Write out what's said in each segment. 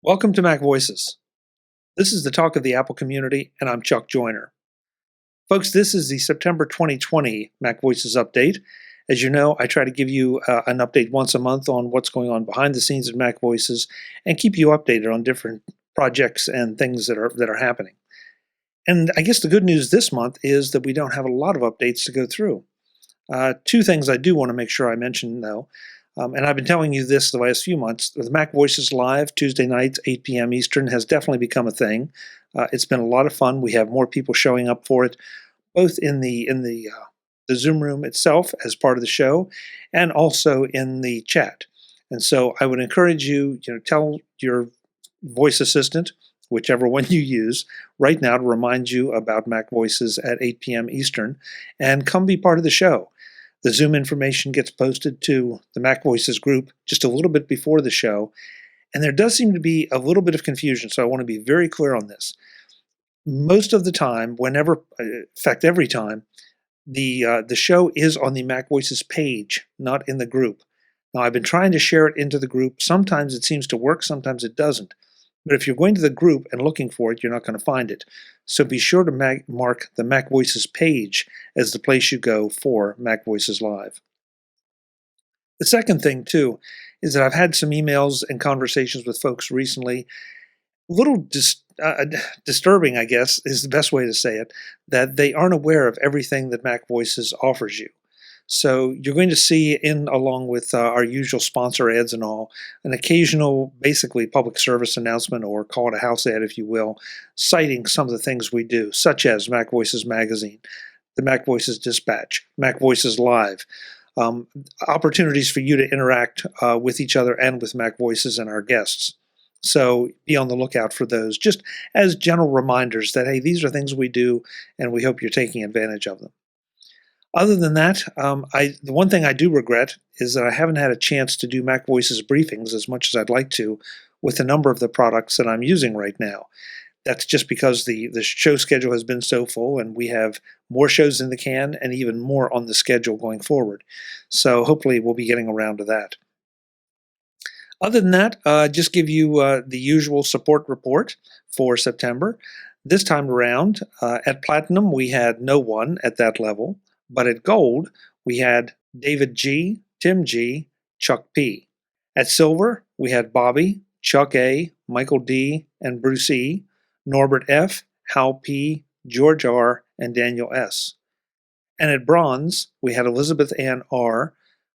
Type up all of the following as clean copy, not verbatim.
Welcome to Mac Voices. This is the talk of the Apple community, and I'm Chuck Joyner. Folks, this is the September 2020 Mac Voices update. As you know, I try to give you an update once a month on what's going on behind the scenes at Mac Voices and keep you updated on different projects and things that are happening. And I guess the good news this month is that we don't have a lot of updates to go through. Two things I do want to make sure I mention, though. And I've been telling you this the last few months. The Mac Voices Live, Tuesday nights, 8 p.m. Eastern, has definitely become a thing. It's been a lot of fun. We have more people showing up for it, both in the Zoom room itself as part of the show, and also in the chat. And so I would encourage you, tell your voice assistant, whichever one you use, right now to remind you about Mac Voices at 8 p.m. Eastern, and come be part of the show. The Zoom information gets posted to the Mac Voices group just a little bit before the show, and there does seem to be a little bit of confusion, so I want to be very clear on this. Most of the time, in fact every time, the show is on the Mac Voices page, not in the group. Now, I've been trying to share it into the group. Sometimes it seems to work, sometimes it doesn't. But if you're going to the group and looking for it, you're not going to find it. So be sure to mark the Mac Voices page as the place you go for Mac Voices Live. The second thing, too, is that I've had some emails and conversations with folks recently. A little disturbing, I guess, is the best way to say it, that they aren't aware of everything that Mac Voices offers you. So you're going to see, along with our usual sponsor ads and all, an occasional, basically, public service announcement, or call it a house ad, if you will, citing some of the things we do, such as Mac Voices Magazine, the Mac Voices Dispatch, Mac Voices Live, opportunities for you to interact with each other and with Mac Voices and our guests. So be on the lookout for those, just as general reminders that, hey, these are things we do, and we hope you're taking advantage of them. Other than that, the one thing I do regret is that I haven't had a chance to do Mac Voices Briefings as much as I'd like to with a number of the products that I'm using right now. That's just because the show schedule has been so full, and we have more shows in the can and even more on the schedule going forward. So hopefully we'll be getting around to that. Other than that, just give you the usual support report for September. This time around, at Platinum, we had no one at that level. But at Gold, we had David G., Tim G., Chuck P. At Silver, we had Bobby, Chuck A., Michael D., and Bruce E., Norbert F., Hal P., George R., and Daniel S. And at Bronze, we had Elizabeth Ann R.,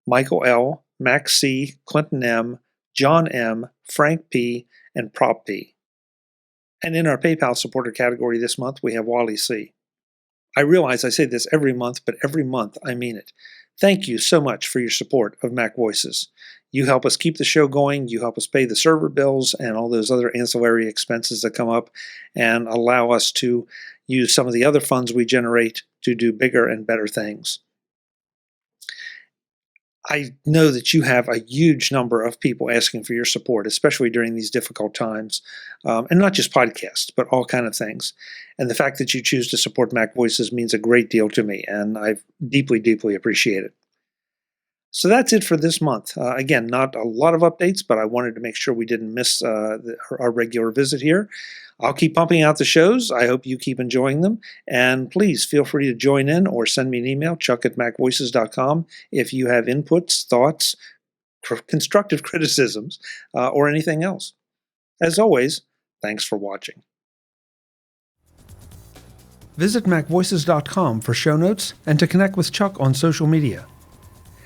Michael L., Max C., Clinton M., John M., Frank P., and Prop P. And in our PayPal supporter category this month, we have Wally C. I realize I say this every month, but every month I mean it. Thank you so much for your support of Mac Voices. You help us keep the show going, you help us pay the server bills and all those other ancillary expenses that come up, and allow us to use some of the other funds we generate to do bigger and better things. I know that you have a huge number of people asking for your support, especially during these difficult times, and not just podcasts, but all kind of things. And the fact that you choose to support Mac Voices means a great deal to me, and I deeply, deeply appreciate it. So that's it for this month. Again, not a lot of updates, but I wanted to make sure we didn't miss our regular visit here. I'll keep pumping out the shows. I hope you keep enjoying them. And please feel free to join in or send me an email, chuck@macvoices.com, if you have inputs, thoughts, constructive criticisms, or anything else. As always, thanks for watching. Visit MacVoices.com for show notes and to connect with Chuck on social media.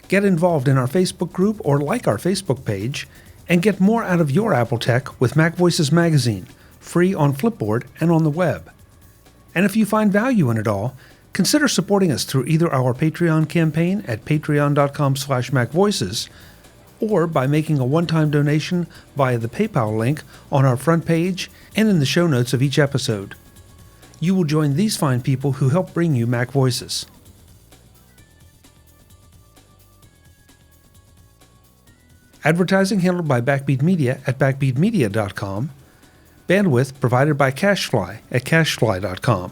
Get involved in our Facebook group or like our Facebook page, and get more out of your Apple tech with Mac Voices Magazine, free on Flipboard and on the web. And if you find value in it all, consider supporting us through either our Patreon campaign at patreon.com/MacVoices or by making a one-time donation via the PayPal link on our front page and in the show notes of each episode. You will join these fine people who help bring you Mac Voices. Advertising handled by Backbeat Media at backbeatmedia.com. Bandwidth provided by CacheFly at cachefly.com.